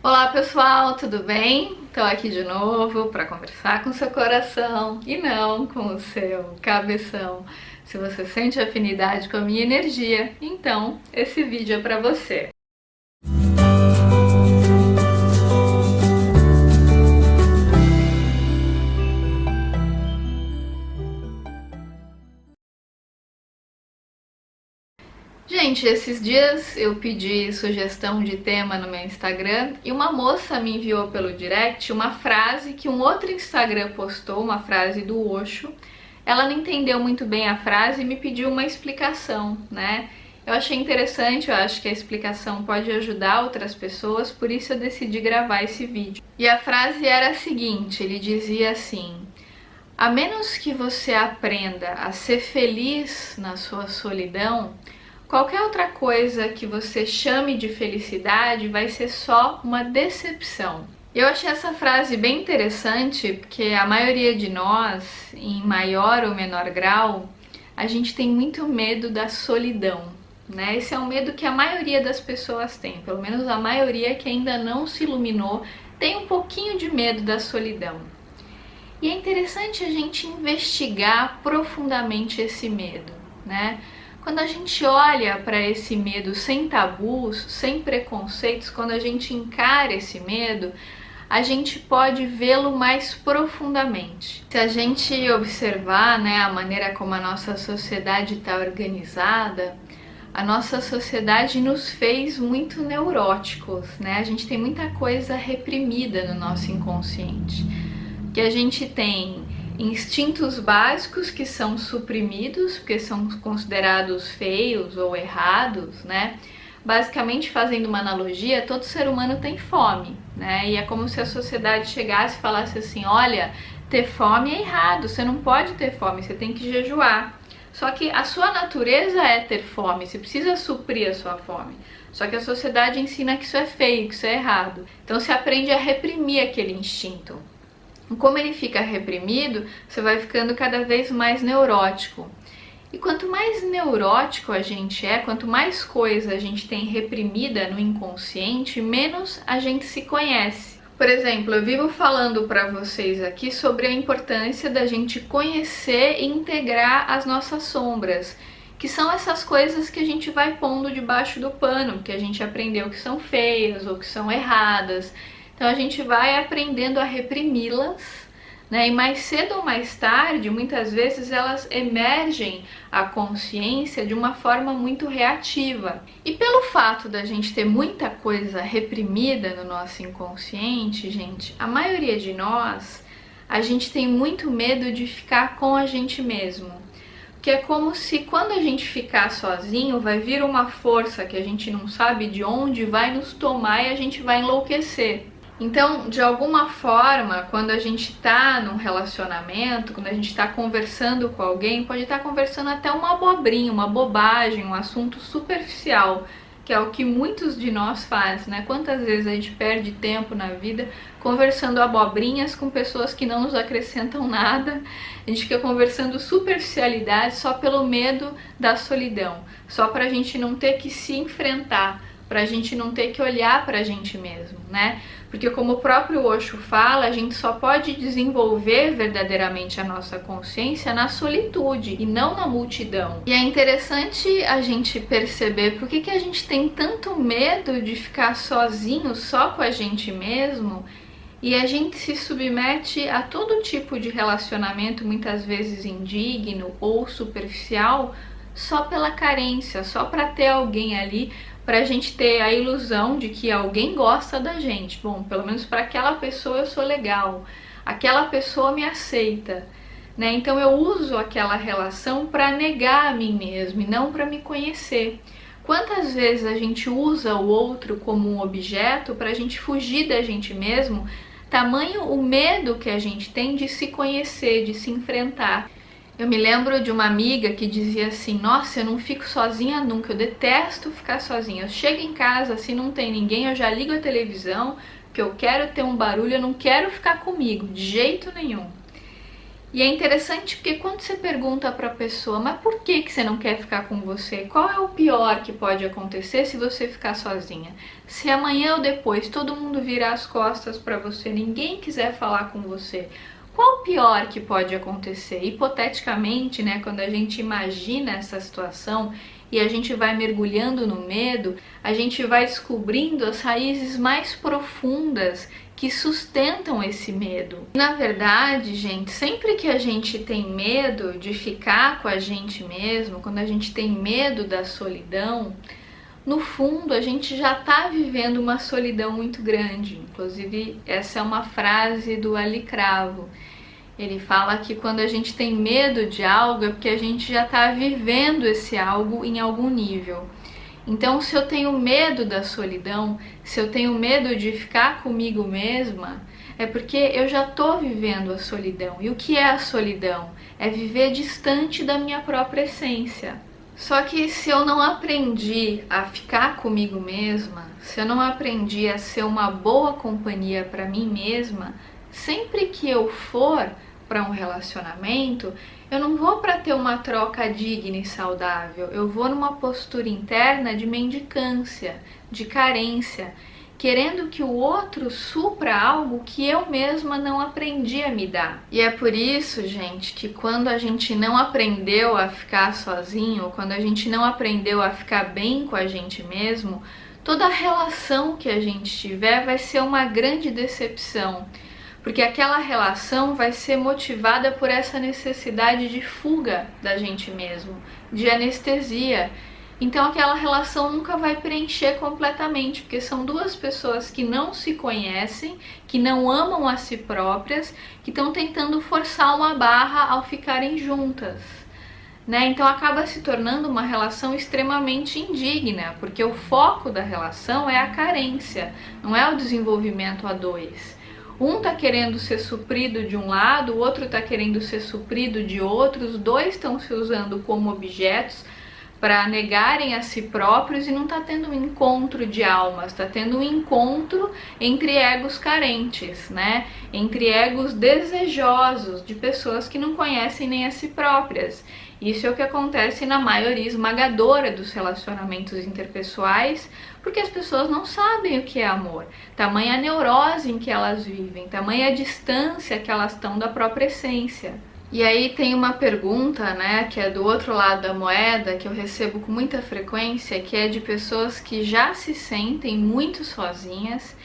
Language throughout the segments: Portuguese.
Olá pessoal, tudo bem? Estou aqui de novo para conversar com seu coração e não com o seu cabeção. Se você sente afinidade com a minha energia, então esse vídeo é para você. Gente, esses dias eu pedi sugestão de tema no meu Instagram e uma moça me enviou pelo direct uma frase que um outro Instagram postou, uma frase do Osho. Ela não entendeu muito bem a frase e me pediu uma explicação, né? Eu achei interessante, eu acho que a explicação pode ajudar outras pessoas, por isso eu decidi gravar esse vídeo. E a frase era a seguinte, ele dizia assim: a menos que você aprenda a ser feliz na sua solidão, qualquer outra coisa que você chame de felicidade vai ser só uma decepção. Eu achei essa frase bem interessante porque a maioria de nós, em maior ou menor grau, a gente tem muito medo da solidão, né? Esse é um medo que a maioria das pessoas tem, pelo menos a maioria que ainda não se iluminou tem um pouquinho de medo da solidão. E é interessante a gente investigar profundamente esse medo, né? Quando a gente olha para esse medo sem tabus, sem preconceitos, quando a gente encara esse medo, a gente pode vê-lo mais profundamente. Se a gente observar, né, a maneira como a nossa sociedade está organizada, a nossa sociedade nos fez muito neuróticos, né? A gente tem muita coisa reprimida no nosso inconsciente, que a gente tem instintos básicos que são suprimidos, porque são considerados feios ou errados, né? Basicamente, fazendo uma analogia, todo ser humano tem fome, né? E é como se a sociedade chegasse e falasse assim: olha, ter fome é errado, você não pode ter fome, você tem que jejuar. Só que a sua natureza é ter fome, você precisa suprir a sua fome. Só que a sociedade ensina que isso é feio, que isso é errado. Então você aprende a reprimir aquele instinto. Como ele fica reprimido, você vai ficando cada vez mais neurótico. E quanto mais neurótico a gente é, quanto mais coisa a gente tem reprimida no inconsciente, menos a gente se conhece. Por exemplo, eu vivo falando para vocês aqui sobre a importância da gente conhecer e integrar as nossas sombras, que são essas coisas que a gente vai pondo debaixo do pano, que a gente aprendeu que são feias ou que são erradas. Então a gente vai aprendendo a reprimi-las, né? E mais cedo ou mais tarde, muitas vezes elas emergem à consciência de uma forma muito reativa. E pelo fato da gente ter muita coisa reprimida no nosso inconsciente, gente, a maioria de nós, a gente tem muito medo de ficar com a gente mesmo. Que é como se quando a gente ficar sozinho, vai vir uma força que a gente não sabe de onde, vai nos tomar e a gente vai enlouquecer. Então, de alguma forma, quando a gente está num relacionamento, quando a gente está conversando com alguém, pode estar conversando até uma abobrinha, uma bobagem, um assunto superficial, que é o que muitos de nós fazem, né? Quantas vezes a gente perde tempo na vida conversando abobrinhas com pessoas que não nos acrescentam nada, a gente fica conversando superficialidade só pelo medo da solidão, só para a gente não ter que se enfrentar, para a gente não ter que olhar para a gente mesmo, né? Porque como o próprio Osho fala, a gente só pode desenvolver verdadeiramente a nossa consciência na solitude e não na multidão. E é interessante a gente perceber por que a gente tem tanto medo de ficar sozinho, só com a gente mesmo, e a gente se submete a todo tipo de relacionamento, muitas vezes indigno ou superficial, só pela carência, só para ter alguém ali, para a gente ter a ilusão de que alguém gosta da gente. Bom, pelo menos para aquela pessoa eu sou legal, aquela pessoa me aceita, né? Então eu uso aquela relação para negar a mim mesmo e não para me conhecer. Quantas vezes a gente usa o outro como um objeto para a gente fugir da gente mesmo, tamanho o medo que a gente tem de se conhecer, de se enfrentar. Eu me lembro de uma amiga que dizia assim: nossa, eu não fico sozinha nunca, eu detesto ficar sozinha. Eu chego em casa, se não tem ninguém, eu já ligo a televisão, que eu quero ter um barulho, eu não quero ficar comigo, de jeito nenhum. E é interessante porque quando você pergunta para a pessoa, mas por que você não quer ficar com você? Qual é o pior que pode acontecer se você ficar sozinha? Se amanhã ou depois todo mundo virar as costas para você, ninguém quiser falar com você, qual o pior que pode acontecer? Hipoteticamente, né, quando a gente imagina essa situação e a gente vai mergulhando no medo, a gente vai descobrindo as raízes mais profundas que sustentam esse medo. Na verdade, gente, sempre que a gente tem medo de ficar com a gente mesmo, quando a gente tem medo da solidão, no fundo a gente já está vivendo uma solidão muito grande. Inclusive, essa é uma frase do Ali Cravo. Ele fala que quando a gente tem medo de algo é porque a gente já está vivendo esse algo em algum nível. Então, se eu tenho medo da solidão, se eu tenho medo de ficar comigo mesma, é porque eu já estou vivendo a solidão. E o que é a solidão? É viver distante da minha própria essência. Só que se eu não aprendi a ficar comigo mesma, se eu não aprendi a ser uma boa companhia para mim mesma, sempre que eu for para um relacionamento, eu não vou para ter uma troca digna e saudável, eu vou numa postura interna de mendicância, de carência, querendo que o outro supra algo que eu mesma não aprendi a me dar. E é por isso, gente, que quando a gente não aprendeu a ficar sozinho, quando a gente não aprendeu a ficar bem com a gente mesmo, toda relação que a gente tiver vai ser uma grande decepção. Porque aquela relação vai ser motivada por essa necessidade de fuga da gente mesmo, de anestesia. Então aquela relação nunca vai preencher completamente, porque são duas pessoas que não se conhecem, que não amam a si próprias, que estão tentando forçar uma barra ao ficarem juntas. Né? Então acaba se tornando uma relação extremamente indigna, porque o foco da relação é a carência, não é o desenvolvimento a dois. Um tá querendo ser suprido de um lado, o outro tá querendo ser suprido de outro, os dois estão se usando como objetos para negarem a si próprios e não tá tendo um encontro de almas, tá tendo um encontro entre egos carentes, né? Entre egos desejosos de pessoas que não conhecem nem a si próprias. Isso é o que acontece na maioria esmagadora dos relacionamentos interpessoais, porque as pessoas não sabem o que é amor. Tamanha a neurose em que elas vivem, tamanha a distância que elas estão da própria essência. E aí tem uma pergunta, né, que é do outro lado da moeda, que eu recebo com muita frequência, que é de pessoas que já se sentem muito sozinhas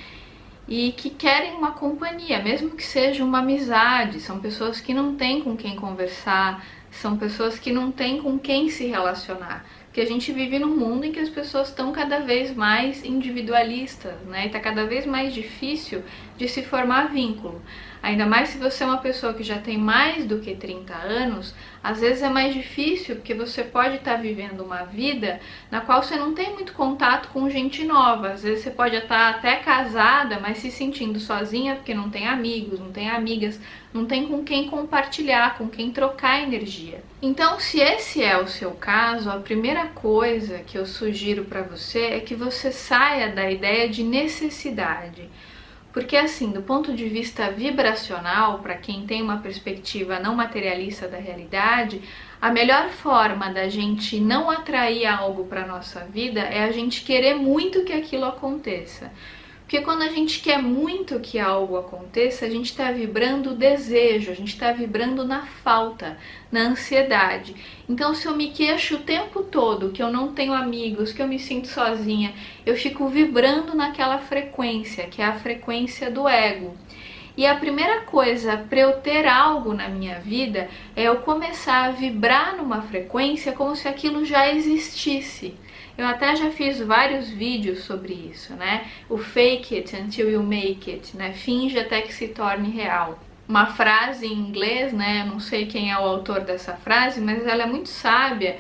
e que querem uma companhia, mesmo que seja uma amizade. São pessoas que não têm com quem conversar, são pessoas que não têm com quem se relacionar. Porque a gente vive num mundo em que as pessoas estão cada vez mais individualistas, né? E tá cada vez mais difícil de se formar vínculo. Ainda mais se você é uma pessoa que já tem mais do que 30 anos, às vezes é mais difícil, porque você pode estar vivendo uma vida na qual você não tem muito contato com gente nova. Às vezes você pode estar até casada, mas se sentindo sozinha porque não tem amigos, não tem amigas, não tem com quem compartilhar, com quem trocar energia. Então, se esse é o seu caso, a primeira coisa que eu sugiro para você é que você saia da ideia de necessidade. Porque assim, do ponto de vista vibracional, para quem tem uma perspectiva não materialista da realidade, a melhor forma da gente não atrair algo para nossa vida é a gente querer muito que aquilo aconteça. Porque quando a gente quer muito que algo aconteça, a gente está vibrando o desejo, a gente está vibrando na falta, na ansiedade. Então, se eu me queixo o tempo todo que eu não tenho amigos, que eu me sinto sozinha, eu fico vibrando naquela frequência, que é a frequência do ego. E a primeira coisa para eu ter algo na minha vida é eu começar a vibrar numa frequência como se aquilo já existisse. Eu até já fiz vários vídeos sobre isso, né? O fake it until you make it, né? Finge até que se torne real. Uma frase em inglês, né? Eu não sei quem é o autor dessa frase, mas ela é muito sábia,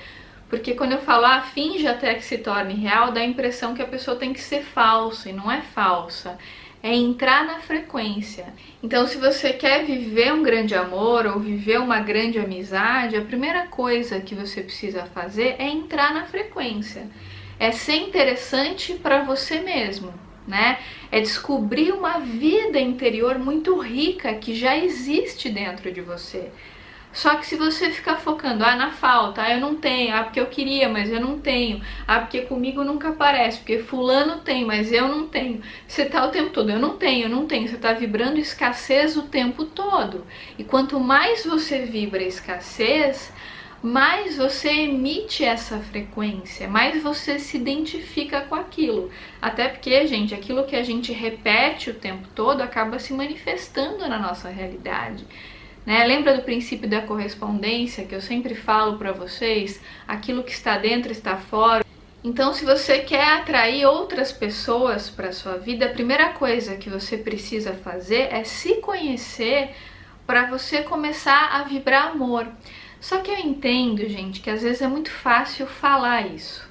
porque quando eu falo, finge até que se torne real, dá a impressão que a pessoa tem que ser falsa, e não é falsa. É entrar na frequência. Então, se você quer viver um grande amor ou viver uma grande amizade, a primeira coisa que você precisa fazer é entrar na frequência. É ser interessante para você mesmo, né? É descobrir uma vida interior muito rica que já existe dentro de você. Só que se você ficar focando, na falta, eu não tenho, porque eu queria, mas eu não tenho, porque comigo nunca aparece, porque fulano tem, mas eu não tenho. Você tá o tempo todo, eu não tenho, você tá vibrando escassez o tempo todo. E quanto mais você vibra escassez, mais você emite essa frequência, mais você se identifica com aquilo. Até porque, gente, aquilo que a gente repete o tempo todo acaba se manifestando na nossa realidade. Né? Lembra do princípio da correspondência que eu sempre falo para vocês? Aquilo que está dentro está fora. Então, se você quer atrair outras pessoas para sua vida, a primeira coisa que você precisa fazer é se conhecer para você começar a vibrar amor. Só que eu entendo, gente, que às vezes é muito fácil falar isso.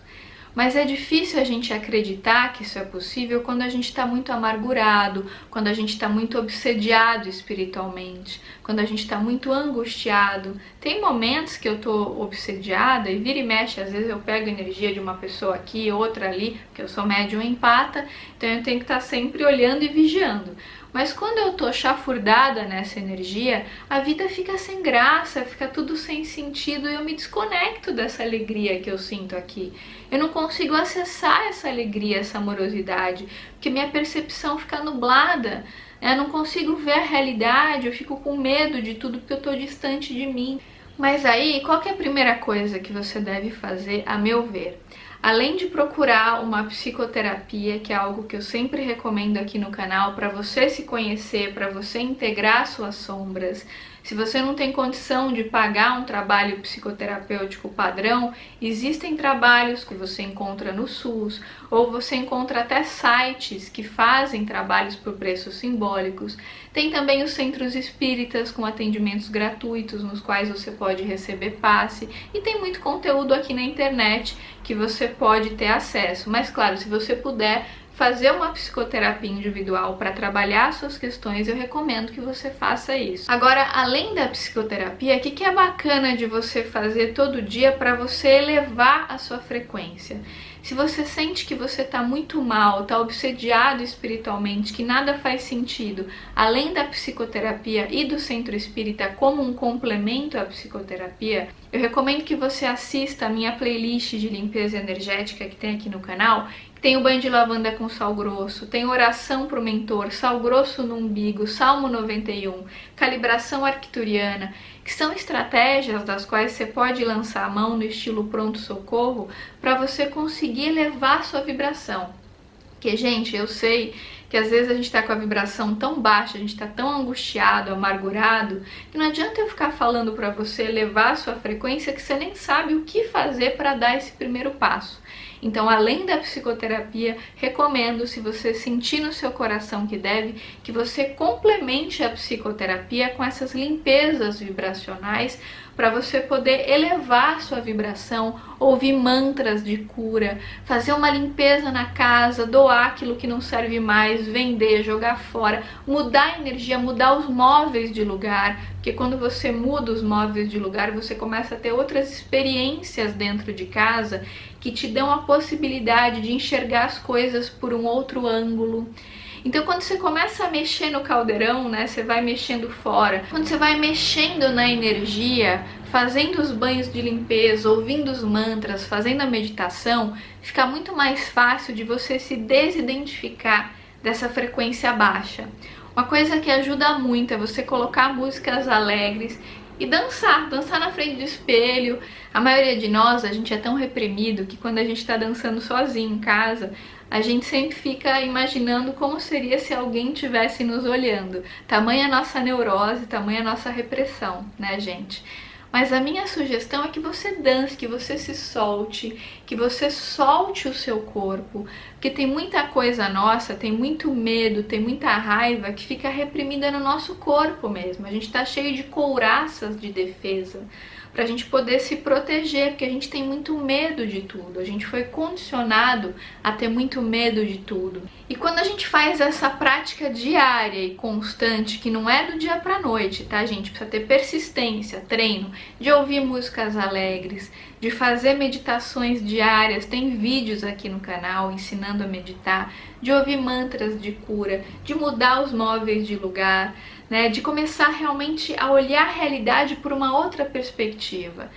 Mas é difícil a gente acreditar que isso é possível quando a gente está muito amargurado, quando a gente está muito obsediado espiritualmente, quando a gente está muito angustiado. Tem momentos que eu estou obsediada e vira e mexe, às vezes eu pego energia de uma pessoa aqui, outra ali, porque eu sou médium empata, então eu tenho que estar sempre olhando e vigiando. Mas quando eu tô chafurdada nessa energia, a vida fica sem graça, fica tudo sem sentido e eu me desconecto dessa alegria que eu sinto aqui. Eu não consigo acessar essa alegria, essa amorosidade, porque minha percepção fica nublada. Eu não consigo ver a realidade, eu fico com medo de tudo porque eu tô distante de mim. Mas aí, qual que é a primeira coisa que você deve fazer, a meu ver? Além de procurar uma psicoterapia, que é algo que eu sempre recomendo aqui no canal, para você se conhecer, para você integrar suas sombras. Se você não tem condição de pagar um trabalho psicoterapêutico padrão, existem trabalhos que você encontra no SUS, ou você encontra até sites que fazem trabalhos por preços simbólicos. Tem também os centros espíritas com atendimentos gratuitos, nos quais você pode receber passe, e tem muito conteúdo aqui na internet que você pode ter acesso. Mas claro, se você puder fazer uma psicoterapia individual para trabalhar suas questões, eu recomendo que você faça isso. Agora, além da psicoterapia, o que é bacana de você fazer todo dia para você elevar a sua frequência? Se você sente que você está muito mal, está obsediado espiritualmente, que nada faz sentido, além da psicoterapia e do centro espírita como um complemento à psicoterapia, eu recomendo que você assista a minha playlist de limpeza energética que tem aqui no canal. Tem o banho de lavanda com sal grosso, tem oração para o mentor, sal grosso no umbigo, Salmo 91, calibração arcturiana, que são estratégias das quais você pode lançar a mão no estilo pronto-socorro para você conseguir elevar sua vibração. Porque, gente, eu sei que às vezes a gente está com a vibração tão baixa, a gente está tão angustiado, amargurado, que não adianta eu ficar falando para você elevar a sua frequência que você nem sabe o que fazer para dar esse primeiro passo. Então, além da psicoterapia, recomendo, se você sentir no seu coração que deve, que você complemente a psicoterapia com essas limpezas vibracionais para você poder elevar sua vibração, ouvir mantras de cura, fazer uma limpeza na casa, doar aquilo que não serve mais, vender, jogar fora, mudar a energia, mudar os móveis de lugar, porque quando você muda os móveis de lugar, você começa a ter outras experiências dentro de casa que te dão a possibilidade de enxergar as coisas por um outro ângulo. Então, quando você começa a mexer no caldeirão, né, você vai mexendo fora. Quando você vai mexendo na energia, fazendo os banhos de limpeza, ouvindo os mantras, fazendo a meditação, fica muito mais fácil de você se desidentificar dessa frequência baixa. Uma coisa que ajuda muito é você colocar músicas alegres e dançar na frente do espelho. A maioria de nós, a gente é tão reprimido que quando a gente está dançando sozinho em casa, a gente sempre fica imaginando como seria se alguém estivesse nos olhando. Tamanha a nossa neurose, tamanha a nossa repressão, né, gente? Mas a minha sugestão é que você dance, que você se solte, que você solte o seu corpo, porque tem muita coisa nossa, tem muito medo, tem muita raiva que fica reprimida no nosso corpo mesmo. A gente tá cheio de couraças de defesa pra gente poder se proteger, porque a gente tem muito medo de tudo, a gente foi condicionado a ter muito medo de tudo. E quando a gente faz essa prática diária e constante, que não é do dia pra noite, tá, gente? Precisa ter persistência, treino, de ouvir músicas alegres, de fazer meditações diárias. Tem vídeos aqui no canal ensinando a meditar, de ouvir mantras de cura, de mudar os móveis de lugar, né? De começar realmente a olhar a realidade por uma outra perspectiva.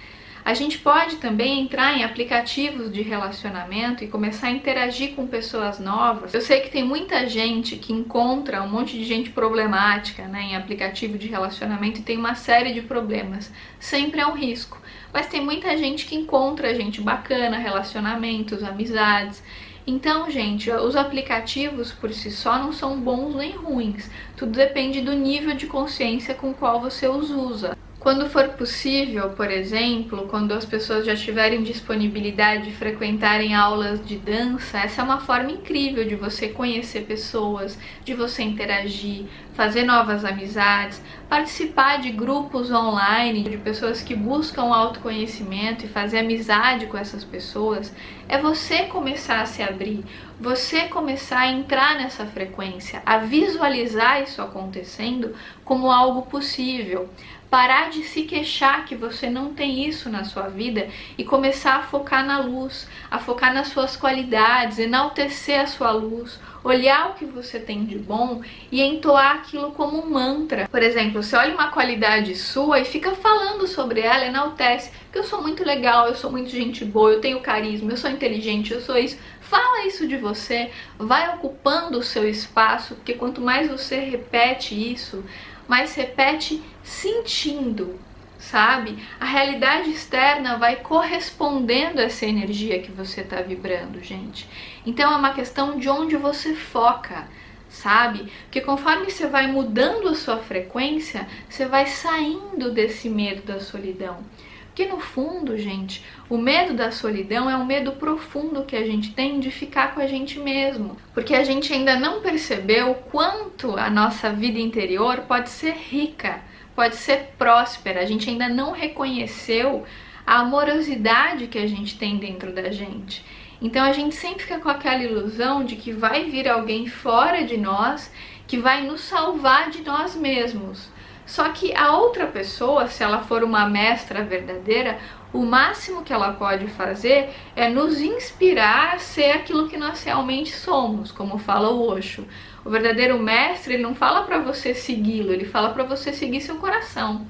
A gente pode também entrar em aplicativos de relacionamento e começar a interagir com pessoas novas. Eu sei que tem muita gente que encontra um monte de gente problemática, né, em aplicativo de relacionamento e tem uma série de problemas. Sempre é um risco. Mas tem muita gente que encontra gente bacana, relacionamentos, amizades. Então, gente, os aplicativos por si só não são bons nem ruins. Tudo depende do nível de consciência com o qual você os usa. Quando for possível, por exemplo, quando as pessoas já tiverem disponibilidade de frequentarem aulas de dança, essa é uma forma incrível de você conhecer pessoas, de você interagir, fazer novas amizades, participar de grupos online, de pessoas que buscam autoconhecimento e fazer amizade com essas pessoas. É você começar a se abrir, você começar a entrar nessa frequência, a visualizar isso acontecendo como algo possível. Parar de se queixar que você não tem isso na sua vida e começar a focar na luz, a focar nas suas qualidades, enaltecer a sua luz, olhar o que você tem de bom e entoar aquilo como um mantra. Por exemplo, você olha uma qualidade sua e fica falando sobre ela, enaltece, que eu sou muito legal, eu sou muito gente boa, eu tenho carisma, eu sou inteligente, eu sou isso. Fala isso de você, vai ocupando o seu espaço, porque quanto mais você repete isso, mais repete sentindo, sabe? A realidade externa vai correspondendo a essa energia que você está vibrando, gente. Então é uma questão de onde você foca, sabe? Porque conforme você vai mudando a sua frequência, você vai saindo desse medo da solidão. Porque no fundo, gente, o medo da solidão é um medo profundo que a gente tem de ficar com a gente mesmo. Porque a gente ainda não percebeu o quanto a nossa vida interior pode ser rica, pode ser próspera. A gente ainda não reconheceu a amorosidade que a gente tem dentro da gente. Então a gente sempre fica com aquela ilusão de que vai vir alguém fora de nós que vai nos salvar de nós mesmos. Só que a outra pessoa, se ela for uma mestra verdadeira, o máximo que ela pode fazer é nos inspirar a ser aquilo que nós realmente somos, como fala o Osho. O verdadeiro mestre, ele não fala para você segui-lo, ele fala para você seguir seu coração.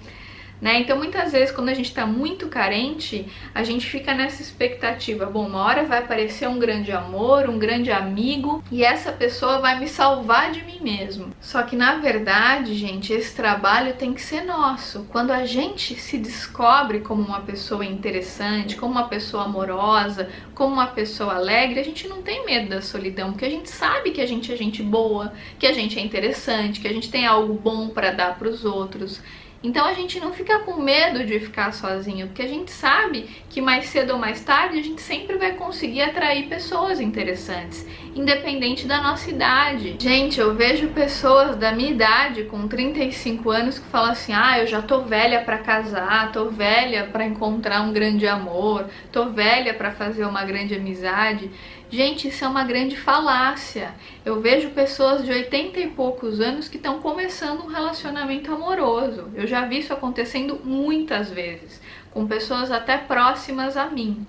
Né? Então muitas vezes quando a gente está muito carente, a gente fica nessa expectativa, bom, uma hora vai aparecer um grande amor, um grande amigo e essa pessoa vai me salvar de mim mesmo. Só que na verdade, gente, esse trabalho tem que ser nosso. Quando a gente se descobre como uma pessoa interessante, como uma pessoa amorosa, como uma pessoa alegre, a gente não tem medo da solidão, porque a gente sabe que a gente é gente boa, que a gente é interessante, que a gente tem algo bom para dar para os outros. Então a gente não fica com medo de ficar sozinho, porque a gente sabe que mais cedo ou mais tarde a gente sempre vai conseguir atrair pessoas interessantes, independente da nossa idade. Gente, eu vejo pessoas da minha idade, com 35 anos, que falam assim, eu já tô velha pra casar, tô velha pra encontrar um grande amor, tô velha pra fazer uma grande amizade. Gente, isso é uma grande falácia. Eu vejo pessoas de 80 e poucos anos que estão começando um relacionamento amoroso. Eu já vi isso acontecendo muitas vezes, com pessoas até próximas a mim.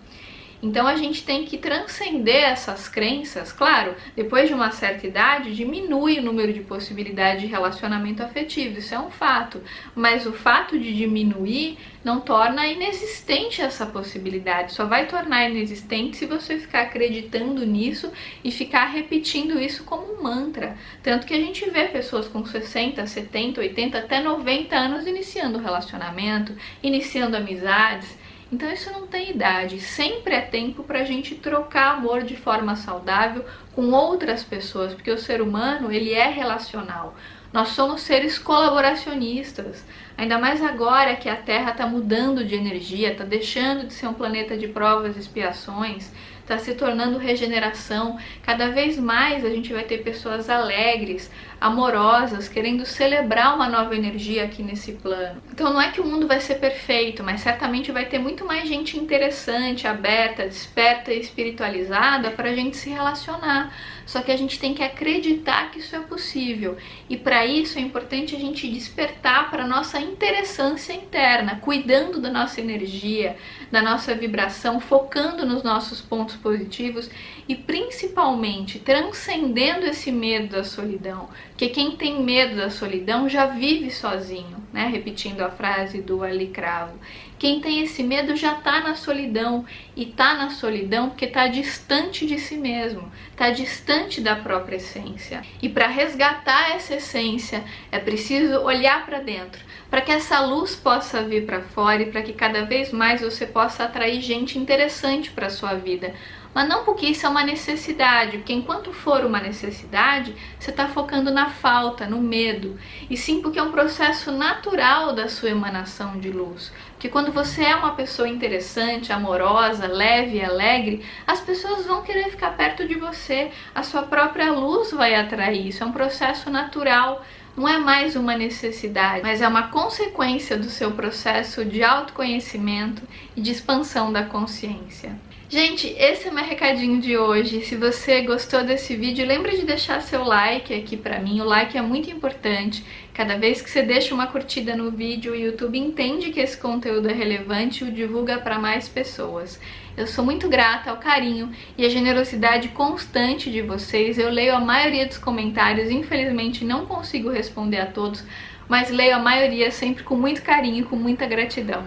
Então a gente tem que transcender essas crenças. Claro, depois de uma certa idade, diminui o número de possibilidades de relacionamento afetivo, isso é um fato. Mas o fato de diminuir não torna inexistente essa possibilidade. Só vai tornar inexistente se você ficar acreditando nisso e ficar repetindo isso como um mantra. Tanto que a gente vê pessoas com 60, 70, 80, até 90 anos iniciando relacionamento, iniciando amizades. Então isso não tem idade, sempre é tempo para a gente trocar amor de forma saudável com outras pessoas, porque o ser humano, ele é relacional. Nós somos seres colaboracionistas, ainda mais agora que a Terra está mudando de energia, está deixando de ser um planeta de provas e expiações, está se tornando regeneração. Cada vez mais a gente vai ter pessoas alegres, amorosas, querendo celebrar uma nova energia aqui nesse plano. Então não é que o mundo vai ser perfeito, mas certamente vai ter muito mais gente interessante, aberta, desperta e espiritualizada para a gente se relacionar. Só que a gente tem que acreditar que isso é possível. E para para isso é importante a gente despertar para a nossa interessância interna, cuidando da nossa energia, da nossa vibração, focando nos nossos pontos positivos e principalmente transcendendo esse medo da solidão. Porque quem tem medo da solidão já vive sozinho, né? Repetindo a frase do Ali Cravo. Quem tem esse medo já está na solidão, e está na solidão porque está distante de si mesmo, está distante da própria essência. E para resgatar essa essência é preciso olhar para dentro, para que essa luz possa vir para fora e para que cada vez mais você possa atrair gente interessante para a sua vida. Mas não porque isso é uma necessidade, porque enquanto for uma necessidade, você está focando na falta, no medo, e sim porque é um processo natural da sua emanação de luz. Porque quando você é uma pessoa interessante, amorosa, leve e alegre, as pessoas vão querer ficar perto de você, a sua própria luz vai atrair, isso é um processo natural. Não é mais uma necessidade, mas é uma consequência do seu processo de autoconhecimento e de expansão da consciência. Gente, esse é o meu recadinho de hoje. Se você gostou desse vídeo, lembra de deixar seu like aqui pra mim. O like é muito importante. Cada vez que você deixa uma curtida no vídeo, o YouTube entende que esse conteúdo é relevante e o divulga para mais pessoas. Eu sou muito grata ao carinho e à generosidade constante de vocês. Eu leio a maioria dos comentários, infelizmente não consigo responder a todos, mas leio a maioria sempre com muito carinho e com muita gratidão.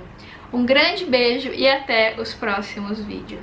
Um grande beijo e até os próximos vídeos.